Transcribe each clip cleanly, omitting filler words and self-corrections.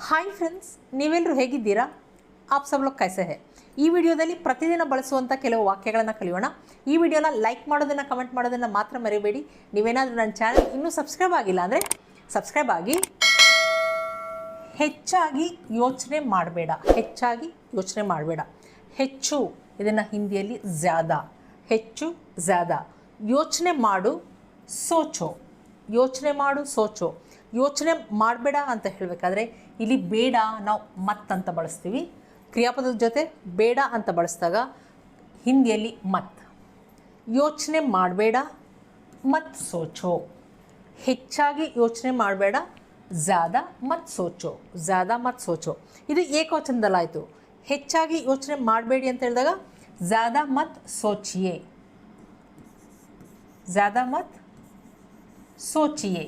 Hi friends, ನೀವೆಲ್ಲರೂ ಹೇಗಿದ್ದೀರಾ? App ಸಬ್ ಲೋಗ್ ಕೈಸೆ high? ಈ ವಿಡಿಯೋದಲ್ಲಿ ಪ್ರತಿದಿನ ಬಳಸುವಂಥ ಕೆಲವು ವಾಕ್ಯಗಳನ್ನು ಕಲಿಯೋಣ. ಈ ವಿಡಿಯೋನ ಲೈಕ್ ಮಾಡೋದನ್ನು, ಕಮೆಂಟ್ ಮಾಡೋದನ್ನು ಮಾತ್ರ ಮರಿಬೇಡಿ. ನೀವೇನಾದರೂ ನನ್ನ ಚಾನಲ್ ಇನ್ನೂ ಸಬ್ಸ್ಕ್ರೈಬ್ ಆಗಿಲ್ಲ ಅಂದರೆ ಸಬ್ಸ್ಕ್ರೈಬ್ ಆಗಿ. ಹೆಚ್ಚಾಗಿ ಯೋಚನೆ ಮಾಡಬೇಡ. ಹೆಚ್ಚಾಗಿ ಯೋಚನೆ ಮಾಡಬೇಡ. ಹೆಚ್ಚು ಇದನ್ನು ಹಿಂದಿಯಲ್ಲಿ ಜ್ಯಾದಾ. ಹೆಚ್ಚು ಜ್ಯಾದಾ. ಯೋಚನೆ ಮಾಡು, ಸೋಚೋ. ಯೋಚನೆ ಮಾಡು, ಸೋಚೋ. ಯೋಚನೆ ಮಾಡಬೇಡ ಅಂತ ಹೇಳಬೇಕಾದ್ರೆ ಇಲ್ಲಿ ಬೇಡ ನಾವು ಮತ್ ಅಂತ ಬಳಸ್ತೀವಿ. ಕ್ರಿಯಾಪದದ ಜೊತೆ ಬೇಡ ಅಂತ ಬಳಸಿದಾಗ ಹಿಂದಿಯಲ್ಲಿ ಮತ್. ಯೋಚನೆ ಮಾಡಬೇಡ, ಮತ್ ಸೋಚೋ. ಹೆಚ್ಚಾಗಿ ಯೋಚನೆ ಮಾಡಬೇಡ, ಜ್ಯಾದಾ ಮತ್ ಸೋಚೋ. ಜ್ಯಾದಾ ಮತ್ ಸೋಚೋ. ಇದು ಏಕವಚನದಲ್ಲಾಯಿತು. ಹೆಚ್ಚಾಗಿ ಯೋಚನೆ ಮಾಡಬೇಡಿ ಅಂತ ಹೇಳಿದಾಗ ಜ್ಯಾದಾ ಮತ್ ಸೋಚಿಯೇ. ಜ್ಯಾದಾ ಮತ್ ಸೋಚಿಯೇ.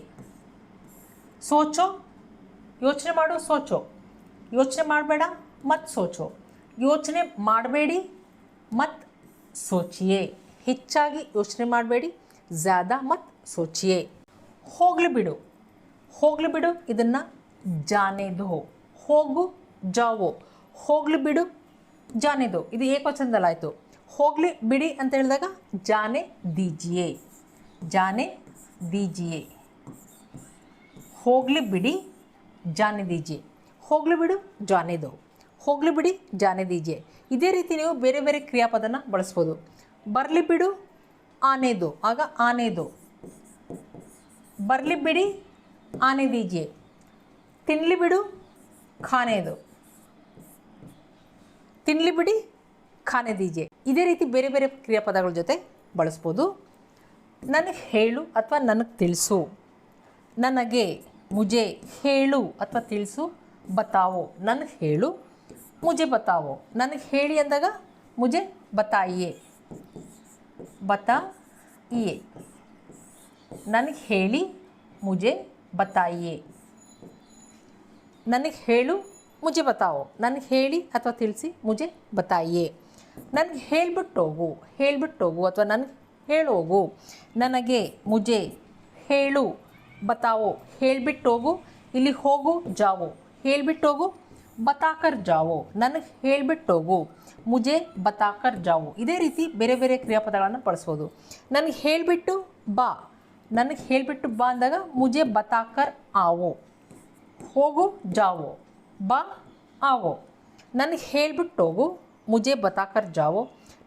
ಸೋಚೋ, ಯೋಚನೆ ಮಾಡು, ಸೋಚೋ. ಯೋಚನೆ ಮಾಡಬೇಡ, ಮತ್ ಸೋಚೋ. ಯೋಚನೆ ಮಾಡಬೇಡಿ, ಮತ್ ಸೋಚಿಯೇ. ಹೆಚ್ಚಾಗಿ ಯೋಚನೆ ಮಾಡಬೇಡಿ, ಜ್ಯಾದಾ ಮತ್ ಸೋಚಿಯೇ. ಹೋಗಲಿ ಬಿಡು. ಹೋಗಲಿ ಬಿಡು ಇದನ್ನು ಜಾನೆ ದೋ. ಹೋಗು, ಜಾವೋ. ಹೋಗಲಿ ಬಿಡು, ಜಾನೆ ದೋ. ಇದು ಏಕವಚನದಲ್ಲಾಯಿತು. ಹೋಗಲಿ ಬಿಡಿ ಅಂತ ಹೇಳಿದಾಗ ಜಾನೆ ದೀಜಿಯೇ. ಜಾನೆ ದೀಜಿಯೇ. ಹೋಗಲಿ ಬಿಡಿ, ಜಾನೆ ದೀಜಿಯೇ. ಹೋಗಲಿ ಬಿಡು, ಜಾನೆ ದೋ. ಹೋಗಲಿ ಬಿಡಿ, ಜಾನೆ ದೀಜಿಯೇ. ಇದೇ ರೀತಿ ನೀವು ಬೇರೆ ಬೇರೆ ಕ್ರಿಯಾಪದನ ಬಳಸ್ಬೋದು. ಬರಲಿ ಬಿಡು, ಆನೆ ದೋ. ಆಗ ಆನೆ ದೋ. ಬರಲಿ ಬಿಡಿ, ಆನೆ ದೀಜಿಯೇ. ತಿನ್ನಲಿ ಬಿಡು, ಖಾನೆ ದೋ. ತಿನ್ನಲಿ ಬಿಡಿ, ಖಾನೆ ದೀಜಿಯೇ. ಇದೇ ರೀತಿ ಬೇರೆ ಬೇರೆ ಕ್ರಿಯಾಪದಗಳ ಜೊತೆ ಬಳಸ್ಬೋದು. ನನಗೆ ಹೇಳು ಅಥವಾ ನನಗೆ ತಿಳಿಸು. ನನಗೆ, ಮುಜೆ. ಹೇಳು ಅಥವಾ ತಿಳಿಸು, ಬತಾವೋ. ನನಗೆ ಹೇಳು, ಮುಜೆ ಬತಾವೋ. ನನಗೆ ಹೇಳಿ ಅಂದಾಗ ಮುಜೆ ಬತಾಯಿಯೇ. ಬತಾಯಿಯೇ. ನನಗೆ ಹೇಳಿ, ಮುಜೆ ಬತಾಯಿಯೇ. ನನಗೆ ಹೇಳು, ಮುಜೆ ಬತಾವೋ. ನನಗೆ ಹೇಳಿ ಅಥವಾ ತಿಳಿಸಿ, ಮುಜೆ ಬತಾಯಿಯೇ. ನನಗೆ ಹೇಳಿಬಿಟ್ಟೋಗು. ಹೇಳಿಬಿಟ್ಟೋಗು ಅಥವಾ ನನಗೆ ಹೇಳೋಗು. ನನಗೆ, ಮುಜೆ. ಹೇಳು, ಬತಾವೋ. ಹೇಳಿಬಿಟ್ಟೋಗು. ಇಲ್ಲಿ ಹೋಗು, ಜಾವೋ. ಹೇಳಿಬಿಟ್ಟೋಗು, ಬತಾಕರ್ ಜಾವೋ. ನನಗೆ ಹೇಳಿಬಿಟ್ಟೋಗು, ಮುಜೆ ಬತಾಕರ್ ಜಾವೋ. ಇದೇ ರೀತಿ ಬೇರೆ ಬೇರೆ ಕ್ರಿಯಾಪದಗಳನ್ನು ಬಳಸ್ಬೋದು. ನನಗೆ ಹೇಳಿಬಿಟ್ಟು ಬಾ. ನನಗೆ ಹೇಳಿಬಿಟ್ಟು ಬಾ ಅಂದಾಗ ಮುಜೆ ಬತಾಕರ್ ಆವೋ. ಹೋಗು, ಜಾವೋ. ಬಾ, ಆವೋ. ನನಗೆ ಹೇಳಿಬಿಟ್ಟೋಗು, ಮುಜೆ ಬತಾಕರ್ ಜಾವೋ.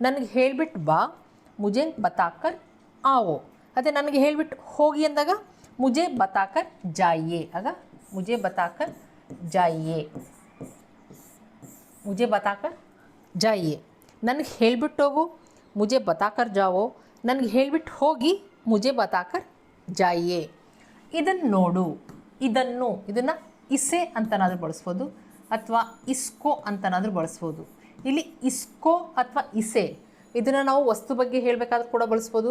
ನನಗೆ ಹೇಳಿಬಿಟ್ಟು ಬಾ, ಮುಜೆ ಬತಾಕರ್ ಆವೋ. ಅದೇ ನನಗೆ ಹೇಳಿಬಿಟ್ಟು ಹೋಗಿ ಅಂದಾಗ ಮುಜೆ ಬತಾಕರ್ ಜಾಯಿಯೇ. ಆಗ ಮುಜೆ ಬತಾಕರ್ ಜಾಯಿಯೇ. ಮುಜೆ ಬತಾಕರ್ ಜಾಯಿಯೇ. ನನಗೆ ಹೇಳಿಬಿಟ್ಟು ಹೋಗು, ಮುಜೆ ಬತಾಕರ್ ಜಾವೋ. ನನಗೆ ಹೇಳಿಬಿಟ್ಟು ಹೋಗಿ, ಮುಜೆ ಬತಾಕರ್ ಜಾಯಿಯೇ. ಇದನ್ನು ನೋಡು. ಇದನ್ನು, ಇದನ್ನು ಇಸೆ ಅಂತನಾದರೂ ಬಳಸ್ಬೋದು ಅಥವಾ ಇಸ್ಕೋ ಅಂತನಾದರೂ ಬಳಸ್ಬೋದು. ಇಲ್ಲಿ ಇಸ್ಕೋ ಅಥವಾ ಇಸೆ ಇದನ್ನು ನಾವು ವಸ್ತು ಬಗ್ಗೆ ಹೇಳಬೇಕಾದ್ರೂ ಕೂಡ ಬಳಸ್ಬೋದು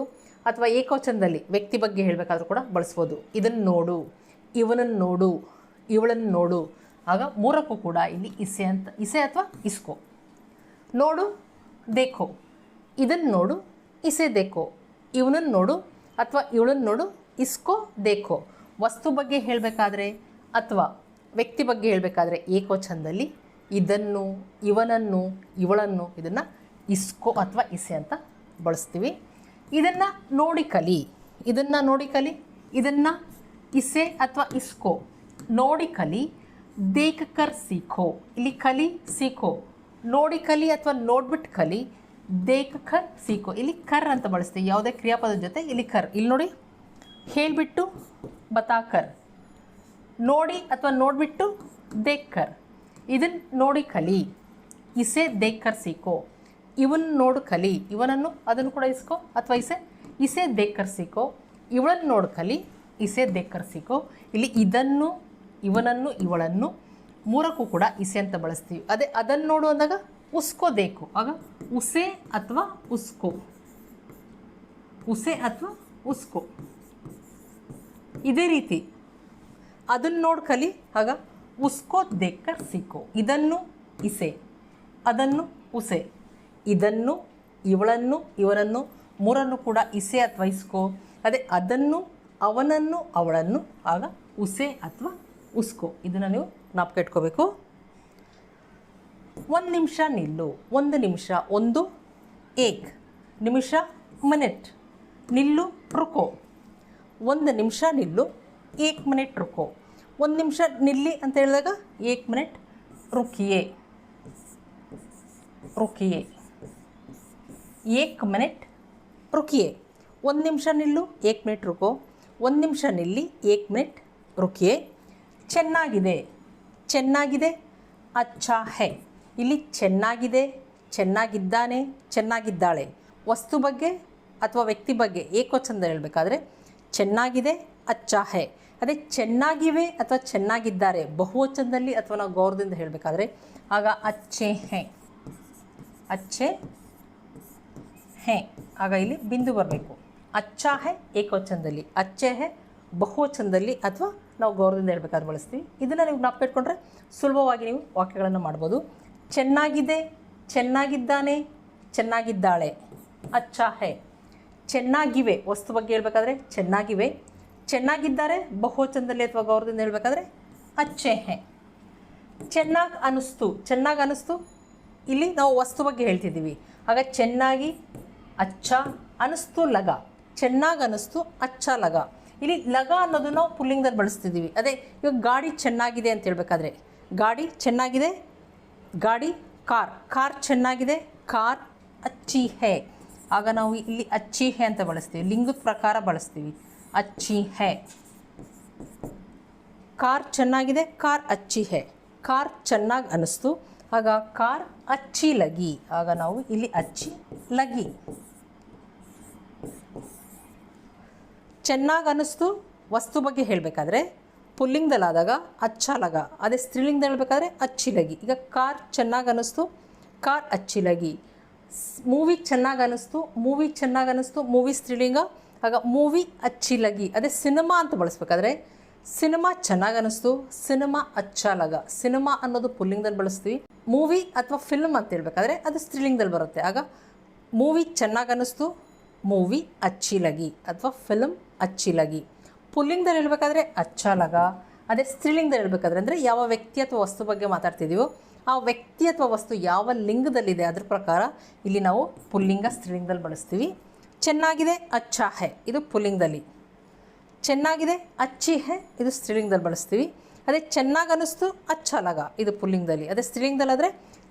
ಅಥವಾ ಏಕವಚನದಲ್ಲಿ ವ್ಯಕ್ತಿ ಬಗ್ಗೆ ಹೇಳಬೇಕಾದ್ರೂ ಕೂಡ ಬಳಸ್ಬೋದು. ಇದನ್ನು ನೋಡು, ಇವನನ್ನು ನೋಡು, ಇವಳನ್ನು ನೋಡು. ಆಗ ಮೂರಕ್ಕೂ ಕೂಡ ಇಲ್ಲಿ ಇಸೆ ಅಂತ, ಇಸೆ ಅಥವಾ ಇಸ್ಕೋ. ನೋಡು, ದೇಖೋ. ಇದನ್ನು ನೋಡು, ಇಸೆ ದೇಖೋ. ಇವನನ್ನು ನೋಡು ಅಥವಾ ಇವಳನ್ನು ನೋಡು, ಇಸ್ಕೋ ದೇಖೋ. ವಸ್ತು ಬಗ್ಗೆ ಹೇಳಬೇಕಾದ್ರೆ ಅಥವಾ ವ್ಯಕ್ತಿ ಬಗ್ಗೆ ಹೇಳಬೇಕಾದ್ರೆ ಏಕವಚನದಲ್ಲಿ ಇದನ್ನು, ಇವನನ್ನು, ಇವಳನ್ನು ಇದನ್ನು ಇಸ್ಕೋ ಅಥವಾ ಇಸೆ ಅಂತ ಬಳಸ್ತೀವಿ. ಇದನ್ನು ನೋಡಿ ಕಲಿ. ಇದನ್ನು ನೋಡಿ ಕಲಿ. ಇದನ್ನು ಇಸೆ ಅಥವಾ ಇಸ್ಕೋ. ನೋಡಿ ಕಲಿ, ದೇಖ್ ಕರ್ ಸೀಖೋ. ಇಲ್ಲಿ ಕಲಿ, ಸೀಖೋ. ನೋಡಿ ಕಲಿ ಅಥವಾ ನೋಡ್ಬಿಟ್ಟು ಕಲಿ, ದೇಖ್ ಕರ್ ಸೀಖೋ. ಇಲ್ಲಿ ಕರ್ ಅಂತ ಬಳಸ್ತೀವಿ ಯಾವುದೇ ಕ್ರಿಯಾಪದದ ಜೊತೆ. ಇಲ್ಲಿ ಕರ್. ಇಲ್ಲಿ ನೋಡಿ, ಹೇಳಿಬಿಟ್ಟು ಬತಾಕರ್. ನೋಡಿ ಅಥವಾ ನೋಡಿಬಿಟ್ಟು ದೇಖ್ ಕರ್. ಇದನ್ನು ನೋಡಿ ಕಲಿ, ಇಸೆ ದೇಖ್ ಕರ್ ಸೀಖೋ. ಇವನ್ ನೋಡು ಕಲಿ, ಇವನನ್ನು ಅದನ್ನು ಕೂಡ ಇಸ್ಕೋ ಅಥವಾ ಇಸೆ ದೇಖ್ ಕರ್ ಸೀಖೋ. ಇವಳನ್ನು ನೋಡು ಕಲಿ, ಇಸೆ ದೇಖ್ ಕರ್ ಸೀಖೋ. ಇಲ್ಲಿ ಇದನ್ನು, ಇವನನ್ನು, ಇವಳನ್ನು ಮೂರಕ್ಕೂ ಕೂಡ ಇಸೆ ಅಂತ ಬಳಸ್ತೀವಿ. ಅದೇ ಅದನ್ನು ನೋಡು ಅಂದಾಗ ಉಸ್ಕೋ ದೇಖೋ. ಆಗ ಉಸೆ ಅಥವಾ ಉಸ್ಕೋ. ಉಸೆ ಅಥವಾ ಉಸ್ಕೋ. ಇದೇ ರೀತಿ ಅದನ್ನು ನೋಡು ಕಲಿ, ಆಗ ಉಸ್ಕೋ ದೇಖ್ ಕರ್ ಸೀಖೋ. ಇದನ್ನು ಇಸೆ, ಅದನ್ನು ಉಸೆ. ಇದನ್ನು, ಇವಳನ್ನು, ಇವನನ್ನು ಮೂರನ್ನು ಕೂಡ ಇಸೆ ಅಥವಾ ಇಸ್ಕೋ. ಅದೇ ಅದನ್ನು, ಅವನನ್ನು, ಅವಳನ್ನು ಆಗ ಉಸೆ ಅಥವಾ ಉಸ್ಕೋ. ಇದನ್ನು ನೀವು ಜ್ಞಾಪಕ ಇಟ್ಕೋಬೇಕು. ಒಂದು ನಿಮಿಷ ನಿಲ್ಲು, ಒಂದು ನಿಮಿಷ, ಒಂದು ಏಕ್ ನಿಮಿಷ, ಮಿನಿಟ್ ನಿಲ್ಲು, ರುಕೋ. ಒಂದು ನಿಮಿಷ ನಿಲ್ಲು, ಏಕ್ ಮಿನಿಟ್ ರುಕೋ. ಒಂದು ನಿಮಿಷ ನಿಲ್ಲಿ ಅಂತ ಹೇಳಿದಾಗ ಏಕ್ ಮಿನಿಟ್ ರುಕಿಯೇ, ರುಕಿಯೇ, ಏಕ್ ಮಿನಿಟ್ ರುಕಿಯೇ. ಒಂದು ನಿಮಿಷ ನಿಲ್ಲು, ಏಕ್ ಮಿನಿಟ್ ರುಕೋ. ಒಂದು ನಿಮಿಷ ನಿಲ್ಲಿ, ಏಕ್ ಮಿನಿಟ್ ರುಕಿಯೇ. ಚೆನ್ನಾಗಿದೆ, ಚೆನ್ನಾಗಿದೆ, ಅಚ್ಚಾ ಹೈ. ಇಲ್ಲಿ ಚೆನ್ನಾಗಿದೆ, ಚೆನ್ನಾಗಿದ್ದಾನೆ, ಚೆನ್ನಾಗಿದ್ದಾಳೆ ವಸ್ತು ಬಗ್ಗೆ ಅಥವಾ ವ್ಯಕ್ತಿ ಬಗ್ಗೆ ಏಕವಚನದ ಹೇಳಬೇಕಾದ್ರೆ ಚೆನ್ನಾಗಿದೆ, ಅಚ್ಚಾ ಹೈ. ಅದೇ ಚೆನ್ನಾಗಿವೆ ಅಥವಾ ಚೆನ್ನಾಗಿದ್ದಾರೆ ಬಹುವಚನದಲ್ಲಿ ಅಥವಾ ನಾವು ಗೌರವದಿಂದ ಹೇಳಬೇಕಾದ್ರೆ ಆಗ ಅಚ್ಚೆ ಹೈ, ಅಚ್ಚೆ ಹೈ. ಆಗ ಇಲ್ಲಿ ಬಿಂದು ಬರಬೇಕು. ಅಚ್ಚಾ ಹೈ ಏಕವಚನದಲ್ಲಿ, ಅಚ್ಚೆ ಹೈ ಬಹುವಚನದಲ್ಲಿ ಅಥವಾ ನಾವು ಗೌರವದಿಂದ ಹೇಳಬೇಕಾದ್ರೆ ಬಳಸ್ತೀವಿ. ಇದನ್ನು ನೀವು ಜ್ಞಾಪಕ ಇಟ್ಕೊಂಡ್ರೆ ಸುಲಭವಾಗಿ ನೀವು ವಾಕ್ಯಗಳನ್ನು ಮಾಡ್ಬೋದು. ಚೆನ್ನಾಗಿದೆ, ಚೆನ್ನಾಗಿದ್ದಾನೆ, ಚೆನ್ನಾಗಿದ್ದಾಳೆ, ಅಚ್ಚಾ ಹೈ. ಚೆನ್ನಾಗಿವೆ ವಸ್ತು ಬಗ್ಗೆ ಹೇಳಬೇಕಾದ್ರೆ ಚೆನ್ನಾಗಿವೆ, ಚೆನ್ನಾಗಿದ್ದಾರೆ ಬಹುವಚನದಲ್ಲಿ ಅಥವಾ ಗೌರವದಿಂದ ಹೇಳಬೇಕಾದ್ರೆ ಅಚ್ಚೆ ಹೈ. ಚೆನ್ನಾಗಿ ಅನ್ನಿಸ್ತು, ಚೆನ್ನಾಗಿ ಅನ್ನಿಸ್ತು ಇಲ್ಲಿ ನಾವು ವಸ್ತು ಬಗ್ಗೆ ಹೇಳ್ತಿದ್ದೀವಿ. ಆಗ ಚೆನ್ನಾಗಿ ಅಚ್ಚಾ ಅನ್ನಿಸ್ತು ಲಗ, ಚೆನ್ನಾಗಿ ಅನ್ನಿಸ್ತು ಅಚ್ಚಾ ಲಗ. ಇಲ್ಲಿ ಲಗ ಅನ್ನೋದು ನಾವು ಪುಲ್ಲಿಂಗದಲ್ಲಿ ಬಳಸ್ತಿದ್ದೀವಿ. ಅದೇ ಇವಾಗ ಗಾಡಿ ಚೆನ್ನಾಗಿದೆ ಅಂತ ಹೇಳಬೇಕಾದ್ರೆ ಗಾಡಿ ಚೆನ್ನಾಗಿದೆ, ಗಾಡಿ ಕಾರ್, ಕಾರ್ ಚೆನ್ನಾಗಿದೆ, ಕಾರ್ ಅಚ್ಚಿ ಹೈ. ಆಗ ನಾವು ಇಲ್ಲಿ ಅಚ್ಚಿ ಹೈ ಅಂತ ಬಳಸ್ತೀವಿ, ಲಿಂಗದ ಪ್ರಕಾರ ಬಳಸ್ತೀವಿ. ಅಚ್ಚಿ ಹೈ. ಕಾರ್ ಚೆನ್ನಾಗಿದೆ, ಕಾರ್ ಅಚ್ಚಿ ಹೈ. ಕಾರ್ ಚೆನ್ನಾಗಿ ಅನ್ನಿಸ್ತು, ಆಗ ಕಾರ್ ಅಚ್ಚಿ ಲಗಿ. ಆಗ ನಾವು ಇಲ್ಲಿ ಅಚ್ಚಿ ಲಗಿ. ಚೆನ್ನಾಗಿ ಅನ್ನಿಸ್ತು ವಸ್ತು ಬಗ್ಗೆ ಹೇಳಬೇಕಾದ್ರೆ ಪುಲ್ಲಿಂಗದಲ್ಲಾದಾಗ ಅಚ್ಚಾ ಲಗ. ಅದೇ ಸ್ತ್ರೀಲಿಂಗದಲ್ಲಿ ಹೇಳಬೇಕಾದ್ರೆ ಅಚ್ಚಿ ಲಗಿ. ಈಗ ಕಾರ್ ಚೆನ್ನಾಗಿ ಅನ್ನಿಸ್ತು, ಕಾರ್ ಅಚ್ಚಿ ಲಗಿ. ಮೂವಿ ಚೆನ್ನಾಗಿ ಅನ್ನಿಸ್ತು, ಮೂವಿ ಚೆನ್ನಾಗಿ ಅನ್ನಿಸ್ತು, ಮೂವಿ ಸ್ತ್ರೀಲಿಂಗ. ಆಗ ಮೂವಿ ಅಚ್ಚಿ ಲಗಿ. ಅದೇ ಸಿನಿಮಾ ಅಂತ ಬಳಸ್ಬೇಕಾದ್ರೆ ಸಿನಿಮಾ ಚೆನ್ನಾಗಿ ಅನ್ನಿಸ್ತು, ಸಿನಿಮಾ ಅಚ್ಚಾ ಲಗ. ಸಿನಿಮಾ ಅನ್ನೋದು ಪುಲ್ಲಿಂಗದಲ್ಲಿ ಬಳಸ್ತೀವಿ. ಮೂವಿ ಅಥವಾ ಫಿಲ್ಮ್ ಅಂತ ಹೇಳ್ಬೇಕಾದ್ರೆ ಅದು ಸ್ತ್ರೀಲಿಂಗದಲ್ಲಿ ಬರುತ್ತೆ. ಆಗ ಮೂವಿ ಚೆನ್ನಾಗಿ ಅನ್ನಿಸ್ತು, ಮೂವಿ ಅಚ್ಚಿ ಲಗಿ ಅಥವಾ ಫಿಲ್ಮ್ ಅಚ್ಚಿ ಲಗಿ. ಪುಲ್ಲಿಂಗದಲ್ಲಿ ಹೇಳಬೇಕಾದ್ರೆ ಅಚ್ಚಾ ಲಗ. ಅದೇ ಸ್ತ್ರೀಲಿಂಗದಲ್ಲಿ ಹೇಳಬೇಕಾದ್ರೆ ಅಂದರೆ ಯಾವ ವ್ಯಕ್ತಿ ಅಥವಾ ವಸ್ತು ಬಗ್ಗೆ ಮಾತಾಡ್ತಿದ್ದೀವೋ ಆ ವ್ಯಕ್ತಿ ಅಥವಾ ವಸ್ತು ಯಾವ ಲಿಂಗದಲ್ಲಿದೆ ಅದ್ರ ಪ್ರಕಾರ ಇಲ್ಲಿ ನಾವು ಪುಲ್ಲಿಂಗ ಸ್ತ್ರೀಲಿಂಗದಲ್ಲಿ ಬಳಸ್ತೀವಿ. ಚೆನ್ನಾಗಿದೆ ಅಚ್ಚಾ ಹೈ ಇದು ಪುಲ್ಲಿಂಗದಲ್ಲಿ, ಚೆನ್ನಾಗಿದೆ ಅಚ್ಚಿ ಹೈ ಇದು ಸ್ತ್ರೀಲಿಂಗದಲ್ಲಿ ಬಳಸ್ತೀವಿ. ಅದೇ ಚೆನ್ನಾಗಿ ಅನ್ನಿಸ್ತು ಅಚ್ಚಾ ಲಗ ಇದು ಪುಲ್ಲಿಂಗದಲ್ಲಿ. ಅದೇ ಸ್ತ್ರೀಲಿಂಗದಲ್ಲಾದರೆ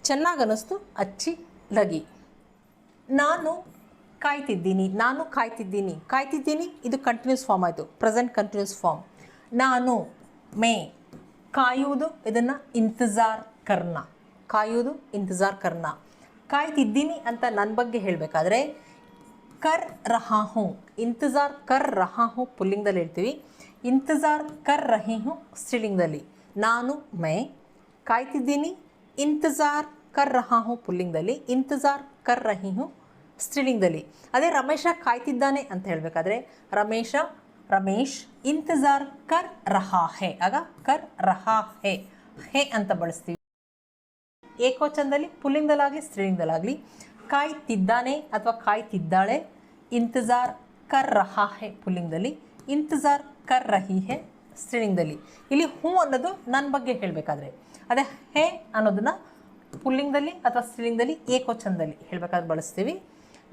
ಚೆನ್ನಾಗಿ ಅನ್ನಿಸ್ತು ಅಚ್ಚಿ ಲಗಿ. ನಾನು ಕಾಯ್ತಿದ್ದೀನಿ, ನಾನು ಕಾಯ್ತಿದ್ದೀನಿ, ಕಾಯ್ತಿದ್ದೀನಿ ಇದು ಕಂಟಿನ್ಯೂಸ್ ಫಾರ್ಮ್ ಆಯಿತು, ಪ್ರೆಸೆಂಟ್ ಕಂಟಿನ್ಯೂಸ್ ಫಾರ್ಮ್. ನಾನು ಮೇ ಕಾಯುವುದು, ಇದನ್ನು ಇಂತಜಾರ್ ಕರ್ನ, ಕಾಯುವುದು ಇಂತಜಾರ್ ಕರ್ನ. ಕಾಯ್ತಿದ್ದೀನಿ ಅಂತ ನನ್ನ ಬಗ್ಗೆ ಹೇಳಬೇಕಾದ್ರೆ ಕರ್ ರಹಾ ಹೂँ, ಇಂತಜಾರ್ ಕರ್ ರಹಾ ಹೂँ ಪುಲ್ಲಿಂಗದಲ್ಲಿ ಹೇಳ್ತೀವಿ. ಇಂತಜಾರ್ ಕರ್ ರಹಿ ಹೂँ ಸ್ತ್ರೀಲಿಂಗದಲ್ಲಿ. ನಾನು ಮೈ ಕಾಯ್ತಿದ್ದೀನಿ, ಇಂತಜಾರ್ ಕರ್ ರಹಾ ಹೂँ ಪುಲ್ಲಿಂಗದಲ್ಲಿ, ಇಂತಜಾರ್ ಕರ್ ರಹಿ ಹೂँ ಸ್ತ್ರೀಲಿಂಗದಲ್ಲಿ. ಅದೇ ರಮೇಶ ಕಾಯ್ತಿದ್ದಾನೆ ಅಂತ ಹೇಳಬೇಕಾದ್ರೆ ರಮೇಶ್ ಇಂತಜಾರ್ ಕರ್ ರಹಾ ಹೈ. ಆಗ ಕರ್ ರಹಾ ಹೈ ಹೇ ಅಂತ ಬಳಸ್ತೀವಿ ಏಕವಚನದಲ್ಲಿ, ಪುಲ್ಲಿಂಗದಲ್ಲಾಗಲಿ ಸ್ತ್ರೀಲಿಂಗದಲ್ಲಾಗಲಿ. ಕಾಯ್ತಿದ್ದಾನೆ ಅಥವಾ ಕಾಯ್ತಿದ್ದಾಳೆ ಇಂತಜಾರ್ ಕರ್ ರಹಾ ಹೈ ಪುಲ್ಲಿಂಗದಲ್ಲಿ, ಇಂತಜಾರ್ ಕರ್ ರಹಿ ಹೈ ಸ್ತ್ರೀಲಿಂಗದಲ್ಲಿ. ಇಲ್ಲಿ ಹೂ ಅನ್ನೋದು ನನ್ನ ಬಗ್ಗೆ ಹೇಳಬೇಕಾದ್ರೆ, ಅದೇ ಹೇ ಅನ್ನೋದನ್ನು ಪುಲ್ಲಿಂಗದಲ್ಲಿ ಅಥವಾ ಸ್ತ್ರೀಲಿಂಗದಲ್ಲಿ ಏಕವಚನದಲ್ಲಿ ಹೇಳಬೇಕಾದ್ರೆ ಬಳಸ್ತೀವಿ.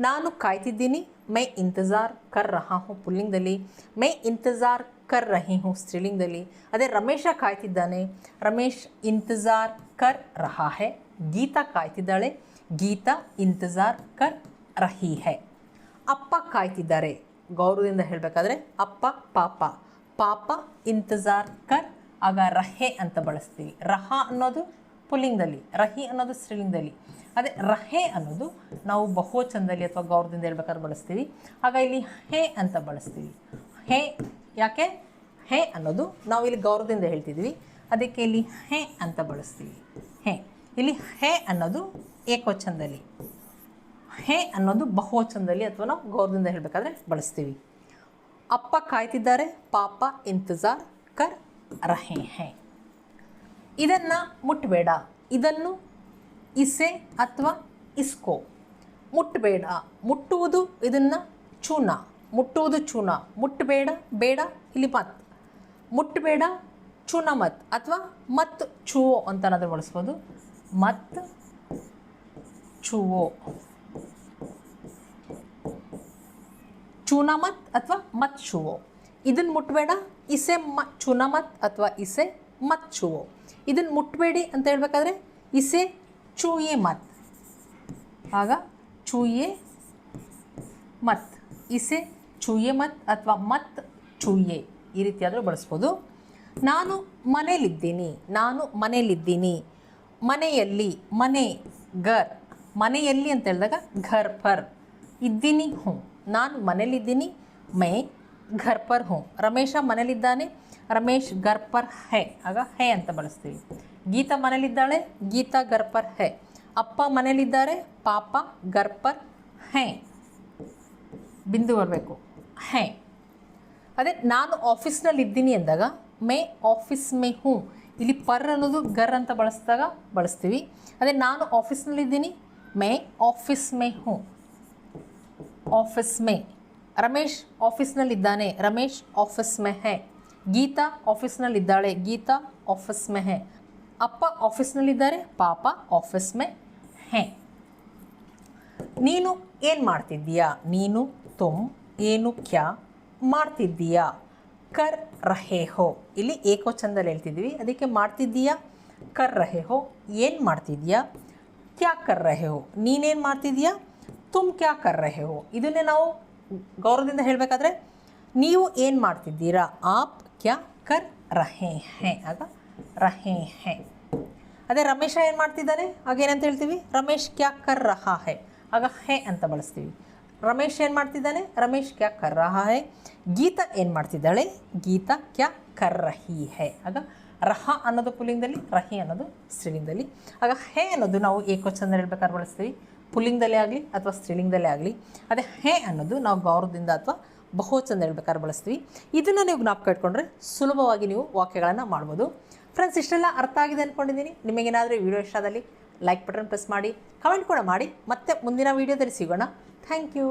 ನಾನು ಕಾಯ್ತಿದ್ದೀನಿ ಮೈ ಇಂತಜಾರ್ ಕರ್ ರಹಾ ಹೂँ ಪುಲ್ಲಿಂಗದಲ್ಲಿ, ಮೈ ಇಂತಜಾರ್ ಕರ್ ರಹಿ ಹೂँ ಸ್ತ್ರೀಲಿಂಗದಲ್ಲಿ. ಅದೇ ರಮೇಶ ಕಾಯ್ತಿದ್ದಾನೆ, ರಮೇಶ್ ಇಂತಜಾರ್ ಕರ್ ರಹಾ ಹೈ. ಗೀತಾ ಕಾಯ್ತಿದ್ದಾಳೆ, ಗೀತಾ ಇಂತಜಾರ್ ಕರ್ ರಹಿ ಹೈ. ಅಪ್ಪ ಕಾಯ್ತಿದ್ದಾರೆ ಗೌರವದಿಂದ ಹೇಳಬೇಕಾದ್ರೆ ಅಪ್ಪ ಪಾಪ, ಪಾಪ ಇಂತಜಾರ್ ಕರ್. ಆಗ ರಹೆ ಅಂತ ಬಳಸ್ತೀವಿ. ರಹಾ ಅನ್ನೋದು ಪುಲ್ಲಿಂಗದಲ್ಲಿ, ರಹಿ ಅನ್ನೋದು ಸ್ತ್ರೀಲಿಂಗದಲ್ಲಿ. ಅದೇ ರಹೆ ಅನ್ನೋದು ನಾವು ಬಹುವಚನದಲ್ಲಿ ಅಥವಾ ಗೌರವದಿಂದ ಹೇಳ್ಬೇಕಾದ್ರೆ ಬಳಸ್ತೀವಿ. ಆಗ ಇಲ್ಲಿ ಹೇ ಅಂತ ಬಳಸ್ತೀವಿ. ಹೇ ಯಾಕೆ? ಹೇ ಅನ್ನೋದು ನಾವು ಇಲ್ಲಿ ಗೌರವದಿಂದ ಹೇಳ್ತಿದ್ವಿ, ಅದಕ್ಕೆ ಇಲ್ಲಿ ಹೇ ಅಂತ ಬಳಸ್ತೀವಿ. ಹೇ ಇಲ್ಲಿ ಹೇ ಅನ್ನೋದು ಏಕವಚನದಲ್ಲಿ, ಹೇ ಅನ್ನೋದು ಬಹುವಚನದಲ್ಲಿ ಅಥವಾ ನಾವು ಗೌರವದಿಂದ ಹೇಳಬೇಕಾದ್ರೆ ಬಳಸ್ತೀವಿ. ಅಪ್ಪ ಕಾಯ್ತಿದ್ದಾರೆ, ಪಾಪ ಇಂತಜಾರ್ ಕರ್ ರಹೆ ಹೈ. ಇದನ್ನು ಮುಟ್ಟಬೇಡ, ಇದನ್ನು ಇಸೆ ಅಥವಾ ಇಸ್ಕೋ. ಮುಟ್ಟಬೇಡ, ಮುಟ್ಟುವುದು ಇದನ್ನು ಚೂನ, ಮುಟ್ಟುವುದು ಚೂನ. ಮುಟ್ಟಬೇಡ, ಬೇಡ ಇಲ್ಲಿ ಮಾತು. ಮುಟ್ಟಬೇಡ ಚುನಮತ್ ಅಥವಾ ಮತ್ ಚುವೋ ಅಂತನಾದರೂ ಬಳಸ್ಬೋದು. ಮತ್ ಚುವೋ, ಚುನಮತ್ ಅಥವಾ ಮತ್ ಚುವೋ. ಇದನ್ನು ಮುಟ್ಟಬೇಡ, ಇಸೆ ಚುನಮತ್ ಅಥವಾ ಇಸೆ ಮತ್ ಚುವೋ. ಇದನ್ನು ಮುಟ್ಟಬೇಡಿ ಅಂತ ಹೇಳ್ಬೇಕಾದ್ರೆ ಇಸೆ ಚೂಯೆ ಮತ್, ಆಗ ಚೂಯೆ ಮತ್, ಇಸೆ ಚೂಯೆ ಮತ್ ಅಥವಾ ಮತ್ ಚೂಯೆ ಈ ರೀತಿಯಾದರೂ ಬಳಸ್ಬೋದು. ನಾನು ಮನೇಲಿದ್ದೀನಿ, ನಾನು ಮನೇಲಿದ್ದೀನಿ. ಮನೆಯಲ್ಲಿ, ಮನೆ ಗರ್, ಮನೆಯಲ್ಲಿ ಅಂತ ಹೇಳಿದಾಗ ಘರ್ ಪರ್. ಇದ್ದೀನಿ ಹ್ಞೂ, ನಾನು ಮನೇಲಿದ್ದೀನಿ, ಮೇ ಘರ್ ಪರ್ ಹ್ಞೂ. ರಮೇಶ ಮನೇಲಿದ್ದಾನೆ, ರಮೇಶ್ ಘರ್ ಪರ್ ಹೇ, ಆಗ ಹೇ ಅಂತ ಬಳಸ್ತೀವಿ. ಗೀತಾ ಮನೇಲಿದ್ದಾಳೆ, ಗೀತಾ ಘರ್ ಪರ್ ಹೇ. ಅಪ್ಪ ಮನೇಲಿದ್ದಾರೆ, ಪಾಪ ಘರ್ ಪರ್ ಹೇ, ಬಿಂದು ಬರಬೇಕು, ಹೇ. ಅದೇ ನಾನು ಆಫೀಸ್ನಲ್ಲಿದ್ದೀನಿ ಅಂದಾಗ ಮೇ ಆಫೀಸ್ ಮೇ ಹ್ಞೂ, ಇಲ್ಲಿ ಪರ್ ಅನ್ನೋದು ಗರ್ ಅಂತ ಬಳಸ್ತೀವಿ. ಅದೇ ನಾನು ಆಫೀಸ್ನಲ್ಲಿದ್ದೀನಿ, ಮೇ ಆಫೀಸ್ ಮೇ ಹ್ಞೂ, ಆಫೀಸ್ ಮೇ. ರಮೇಶ್ ಆಫೀಸ್ನಲ್ಲಿದ್ದಾನೆ, ರಮೇಶ್ ಆಫೀಸ್ ಮೇ ಹೇ. ಗೀತಾ ಆಫೀಸ್ನಲ್ಲಿದ್ದಾಳೆ, ಗೀತಾ ಆಫೀಸ್ ಮೇ ಹೇ. ಅಪ್ಪ ಆಫೀಸ್ನಲ್ಲಿದ್ದಾರೆ, ಪಾಪ ಆಫೀಸ್ ಮೇ ಹೇ. ನೀನು ಏನು ಮಾಡ್ತಿದ್ದೀಯಾ, ನೀನು ತುಮ್, ಏನು ಕ್ಯಾ ಮಾಡ್ತಿದ್ದೀಯಾ, ಕರ್ ರಹೆ ಹೋ. ಇಲ್ಲಿ ಏಕವಚನದಲ್ಲಿ ಹೇಳ್ತಿದ್ವಿ, ಅದಕ್ಕೆ ಮಾಡ್ತಿದ್ದೀಯಾ, ಕರ್ ರಹೆ ಹೋ, ಏನು ಮಾಡ್ತಿದ್ದೀಯಾ, ಕ್ಯಾ ಕರ್ ರಹೆ ಹೋ, ನೀನೇನು ಮಾಡ್ತಿದ್ದೀಯಾ, ತುಮ್ ಕ್ಯಾ ಕರ್ ರಹೆ ಹೋ. ಇದನ್ನೇ ನಾವು ಗೌರವದಿಂದ ಹೇಳಬೇಕಾದ್ರೆ ನೀವು ಏನು ಮಾಡ್ತಿದ್ದೀರಾ, ಆಪ್ ಕ್ಯಾ ಕರ್ ರಹೆ ಹೇ, ಆಗ ರಹೆ ಹೇ. ಅದೇ ರಮೇಶ ಏನು ಮಾಡ್ತಿದ್ದಾನೆ, ಆಗೇನಂತ ಹೇಳ್ತೀವಿ, ರಮೇಶ್ ಕ್ಯಾ ಕರ್ ರಹಾ ಹೇ, ಆಗ ಹೇ ಅಂತ ಬಳಸ್ತೀವಿ. ರಮೇಶ್ ಏನು ಮಾಡ್ತಿದ್ದಾನೆ, ರಮೇಶ್ ಕ್ಯಾ ಕರ್ ರಹಾ ಹೇ. ಗೀತಾ ಏನು ಮಾಡ್ತಿದ್ದಾಳೆ, ಗೀತಾ ಕ್ಯಾ ಕರ್ ರಹಿ ಹೇ, ಆಗ ರಹ ಅನ್ನೋದು ಪುಲ್ಲಿಂಗದಲ್ಲಿ, ರಹಿ ಅನ್ನೋದು ಸ್ತ್ರೀಲಿಂಗದಲ್ಲಿ. ಆಗ ಹೇ ಅನ್ನೋದು ನಾವು ಏಕವಚನದಲ್ಲಿ ಹೇಳ್ಬೇಕಾದ್ರೆ ಬಳಸ್ತೀವಿ, ಪುಲ್ಲಿಂಗದಲ್ಲೇ ಆಗಲಿ ಅಥವಾ ಸ್ತ್ರೀಲಿಂಗದಲ್ಲೇ ಆಗಲಿ. ಅದೇ ಹೇ ಅನ್ನೋದು ನಾವು ಗೌರವದಿಂದ ಅಥವಾ ಬಹುವಚನದಲ್ಲಿ ಹೇಳ್ಬೇಕಾದ್ರೆ ಬಳಸ್ತೀವಿ. ಇದನ್ನು ನೀವು ಜ್ಞಾಪಕ ಇಟ್ಕೊಂಡ್ರೆ ಸುಲಭವಾಗಿ ನೀವು ವಾಕ್ಯಗಳನ್ನು ಮಾಡ್ಬೋದು. ಫ್ರೆಂಡ್ಸ್, ಇಷ್ಟೆಲ್ಲ ಅರ್ಥ ಆಗಿದೆ ಅಂದ್ಕೊಂಡಿದ್ದೀನಿ. ನಿಮಗೇನಾದರೂ ವಿಡಿಯೋ ಇಷ್ಟ ಆದಲ್ಲಿ ಲೈಕ್ ಬಟನ್ ಪ್ರೆಸ್ ಮಾಡಿ, ಕಮೆಂಟ್ ಕೂಡ ಮಾಡಿ. ಮತ್ತೆ ಮುಂದಿನ ವೀಡಿಯೋದಲ್ಲಿ ಸಿಗೋಣ. Thank you.